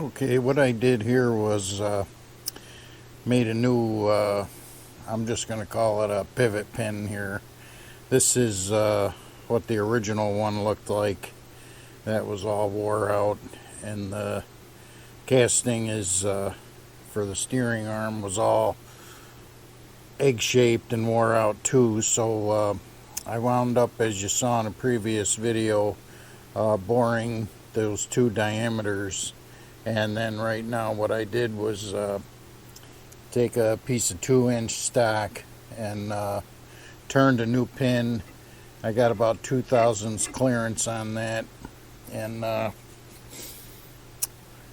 Okay, what I did here was made a new, I'm just going to call it a pivot pin here. This is what the original one looked like. That was all wore out, and the casting is for the steering arm was all egg-shaped and wore out too, so I wound up, as you saw in a previous video, boring those two diameters. And then right now what I did was take a piece of 2-inch stock and turned a new pin. I got about 2 thousandths clearance on that, and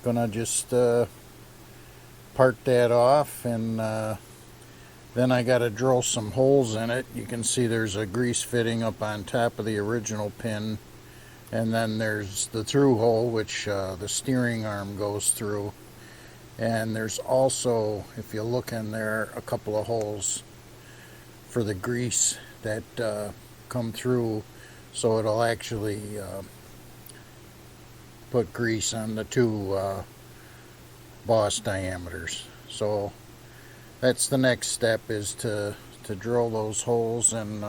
gonna just part that off, and then I got to drill some holes in it. You can see there's a grease fitting up on top of the original pin, and then there's the through hole which the steering arm goes through, and there's also, if you look in there, a couple of holes for the grease that come through, so it'll actually put grease on the two boss diameters. So that's the next step, is to drill those holes, and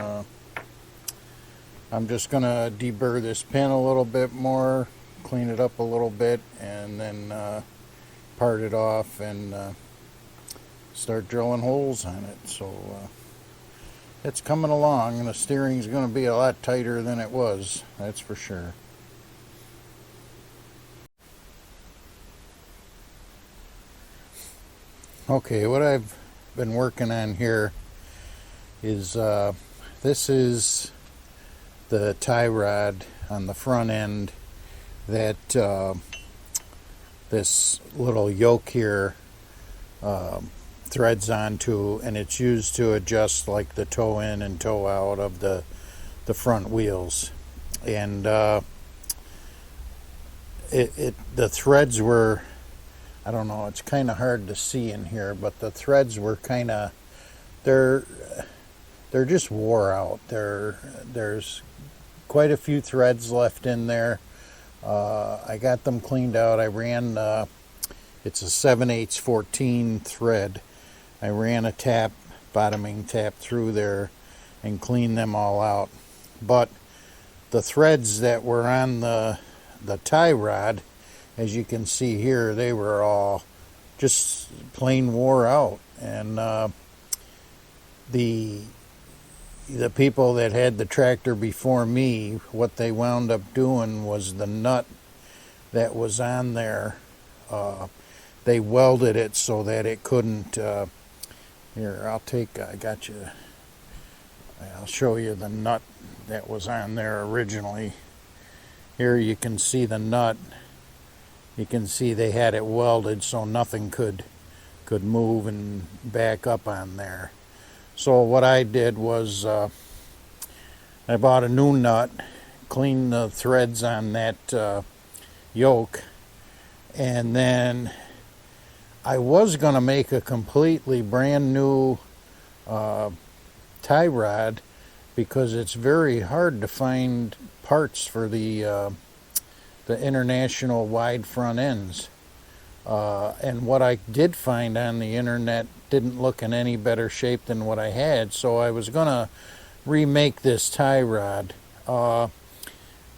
I'm just going to deburr this pin a little bit more, clean it up a little bit, and then part it off and start drilling holes on it. So it's coming along, and the steering's going to be a lot tighter than it was, that's for sure. Okay, what I've been working on here is this is the tie rod on the front end that this little yoke here threads onto, and it's used to adjust like the toe in and toe out of the front wheels. And the threads were, I don't know, it's kind of hard to see in here, but the threads were kind of, they're just wore out. There's quite a few threads left in there. I got them cleaned out. I ran, it's a 7/8 14 thread. I ran a bottoming tap through there and cleaned them all out. But the threads that were on the tie rod, as you can see here, they were all just plain wore out. And the people that had the tractor before me, what they wound up doing was the nut that was on there, they welded it so that it couldn't, here, I'll show you the nut that was on there originally. Here you can see the nut. You can see they had it welded so nothing could move and back up on there. So what I did was I bought a new nut, cleaned the threads on that yoke, and then I was going to make a completely brand new tie rod, because it's very hard to find parts for the international wide front ends. And what I did find on the internet didn't look in any better shape than what I had, so I was going to remake this tie rod. I'll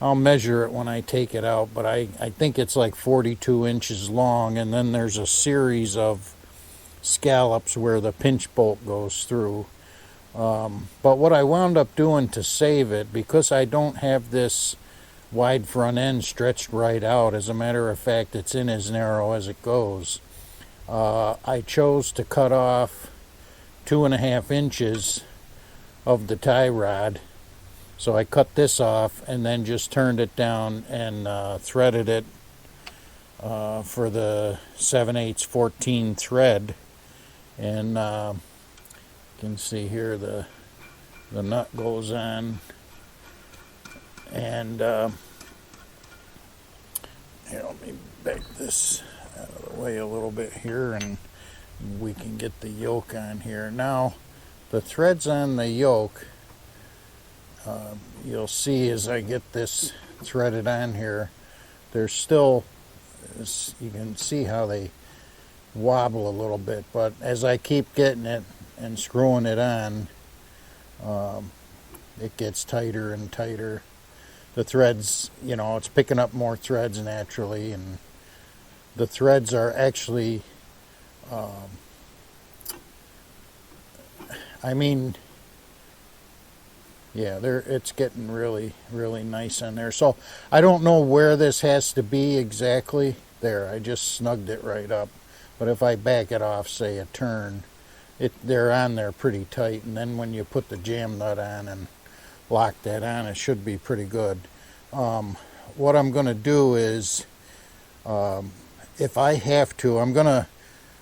measure it when I take it out, but I think it's like 42 inches long, and then there's a series of scallops where the pinch bolt goes through. But what I wound up doing to save it, because I don't have this wide front end stretched right out, as a matter of fact it's in as narrow as it goes, I chose to cut off 2.5 inches of the tie rod. So I cut this off and then just turned it down and threaded it for the 7/8 14 thread. And you can see here the nut goes on. And here, let me back this out of the way a little bit here, and we can get the yoke on here. Now, the threads on the yoke, you'll see as I get this threaded on here, there's still you can see how they wobble a little bit, but as I keep getting it and screwing it on, it gets tighter and tighter. The threads, it's picking up more threads naturally, and the threads are actually, yeah, it's getting really, really nice on there. So I don't know where this has to be exactly. There, I just snugged it right up. But if I back it off, say a turn, they're on there pretty tight. And then when you put the jam nut on and lock that on, it should be pretty good. What I'm going to do is, if I have to,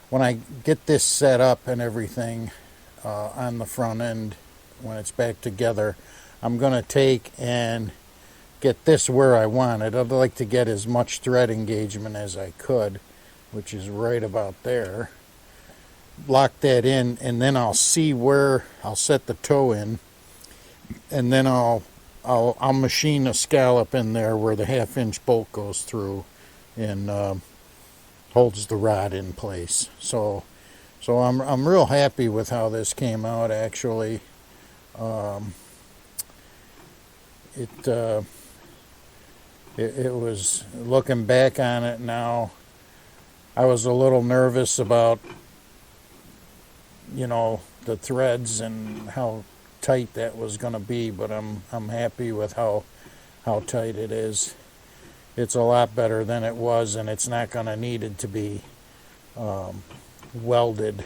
when I get this set up and everything on the front end, when it's back together, I'm going to take and get this where I want it. I'd like to get as much thread engagement as I could, which is right about there. Lock that in, and then I'll see where I'll set the toe in, and then I'll machine a scallop in there where the 1/2-inch bolt goes through and holds the rod in place. So I'm real happy with how this came out, actually. It was, looking back on it now, I was a little nervous about, the threads and how tight that was going to be, but I'm happy with how tight it is. It's a lot better than it was, and it's not going to need it to be welded.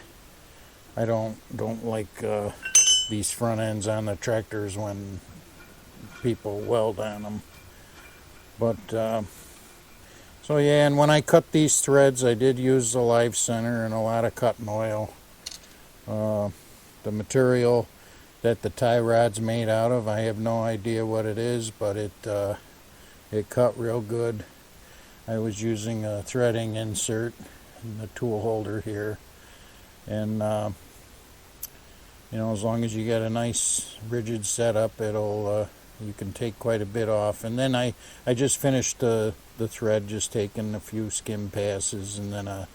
I don't like these front ends on the tractors when people weld on them. But so yeah, and when I cut these threads, I did use the live center and a lot of cutting oil. The material that the tie rod's made out of, I have no idea what it is, but it cut real good. I was using a threading insert in the tool holder here, and as long as you get a nice rigid setup, you can take quite a bit off. And then I just finished the thread, just taking a few skim passes and then a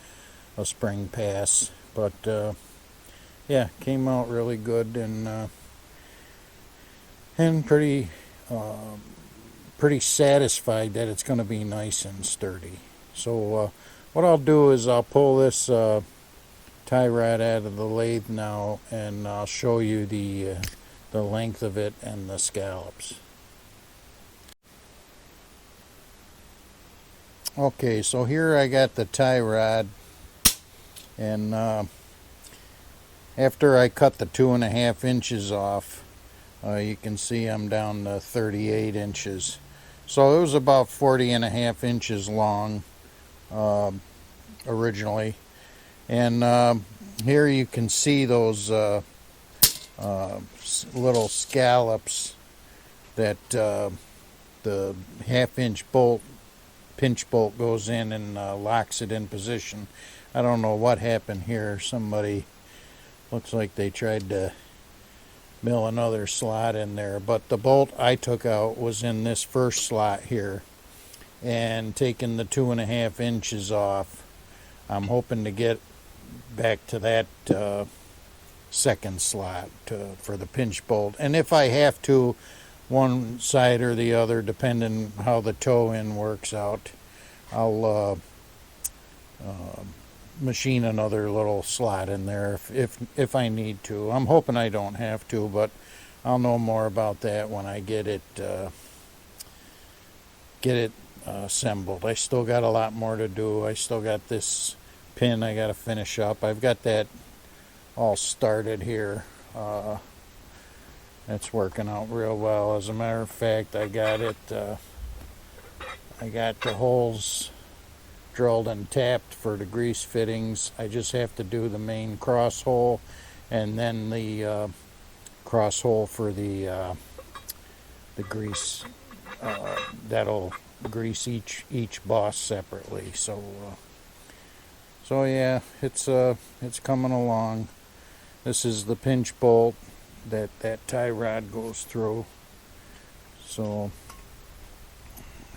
spring pass. But yeah, came out really good, and pretty satisfied that it's going to be nice and sturdy. So what I'll do is I'll pull this tie rod out of the lathe now, and I'll show you the length of it and the scallops. Okay, so here I got the tie rod, and after I cut the 2.5 inches off, you can see I'm down to 38 inches. So it was about 40.5 inches long originally. And here you can see those little scallops that the 1/2-inch pinch bolt goes in and locks it in position. I don't know what happened here. Somebody, looks like they tried to mill another slot in there, but the bolt I took out was in this first slot here, and taking the 2.5 inches off, I'm hoping to get back to that second slot for the pinch bolt. And if I have to, one side or the other, depending how the toe in works out, I'll machine another little slot in there if I need to. I'm hoping I don't have to, but I'll know more about that when I get it assembled. I still got a lot more to do. I still got this pin I got to finish up. I've got that all started here. That's working out real well. As a matter of fact, I got the holes drilled and tapped for the grease fittings. I just have to do the main cross hole and then the cross hole for the grease. That'll grease each boss separately. So yeah, it's coming along. This is the pinch bolt that tie rod goes through. So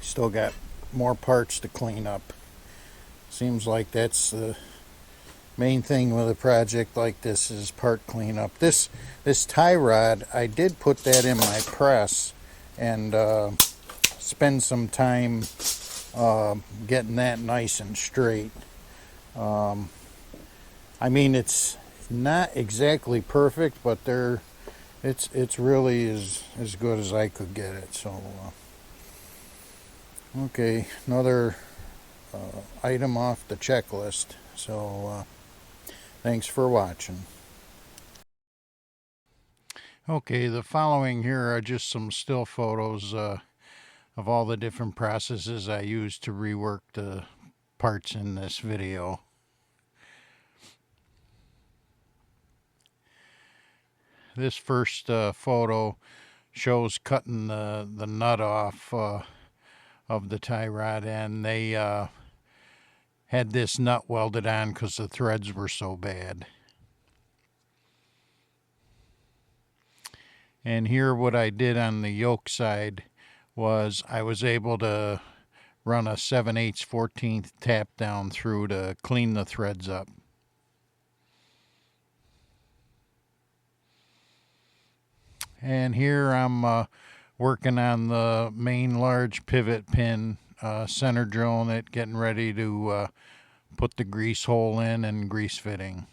still got more parts to clean up. Seems like that's the main thing with a project like this is part cleanup. This tie rod, I did put that in my press and spend some time getting that nice and straight. I mean, it's not exactly perfect, but it's really as good as I could get it. So okay, another item off the checklist. So thanks for watching. Okay, the following here are just some still photos of all the different processes I used to rework the parts in this video. This first photo shows cutting the nut off of the tie rod, and they had this nut welded on because the threads were so bad. And here what I did on the yoke side was I was able to run a 7/8 14th tap down through to clean the threads up. And here I'm working on the main large pivot pin, center drilling it, getting ready to put the grease hole in and grease fitting.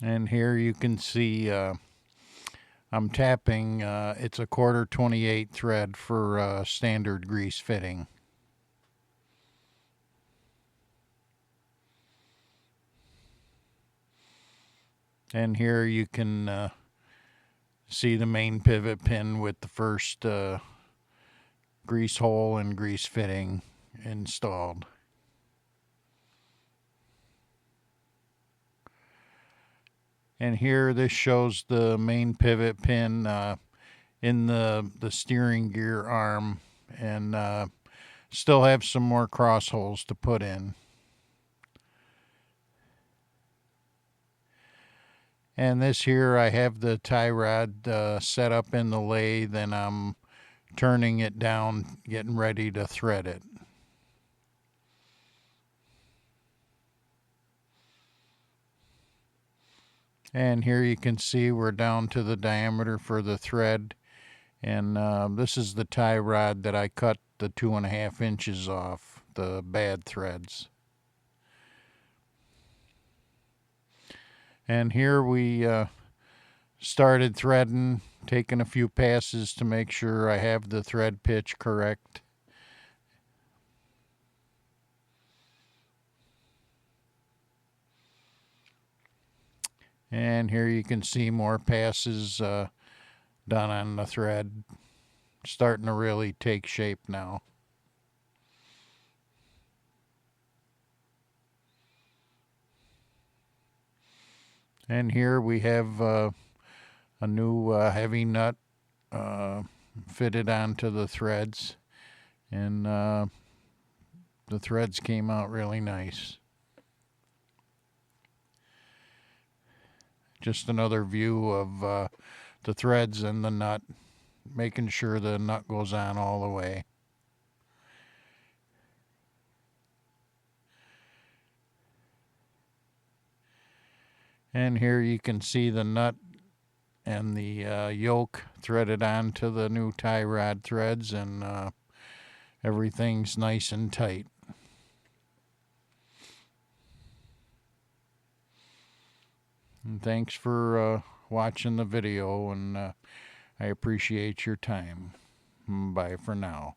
And here you can see I'm tapping, it's a 1/4 28 thread for standard grease fitting. And here you can see the main pivot pin with the first grease hole and grease fitting installed. And here this shows the main pivot pin in the steering gear arm, and still have some more cross holes to put in. And this here, I have the tie rod set up in the lathe, and I'm turning it down, getting ready to thread it. And here you can see we're down to the diameter for the thread. And this is the tie rod that I cut the 2.5 inches off, the bad threads. And here we started threading, taking a few passes to make sure I have the thread pitch correct. And here you can see more passes done on the thread, starting to really take shape now. And here we have a new heavy nut fitted onto the threads, and the threads came out really nice. Just another view of the threads and the nut, making sure the nut goes on all the way. And here you can see the nut and the yoke threaded onto the new tie rod threads, and everything's nice and tight. And thanks for watching the video, and I appreciate your time. Bye for now.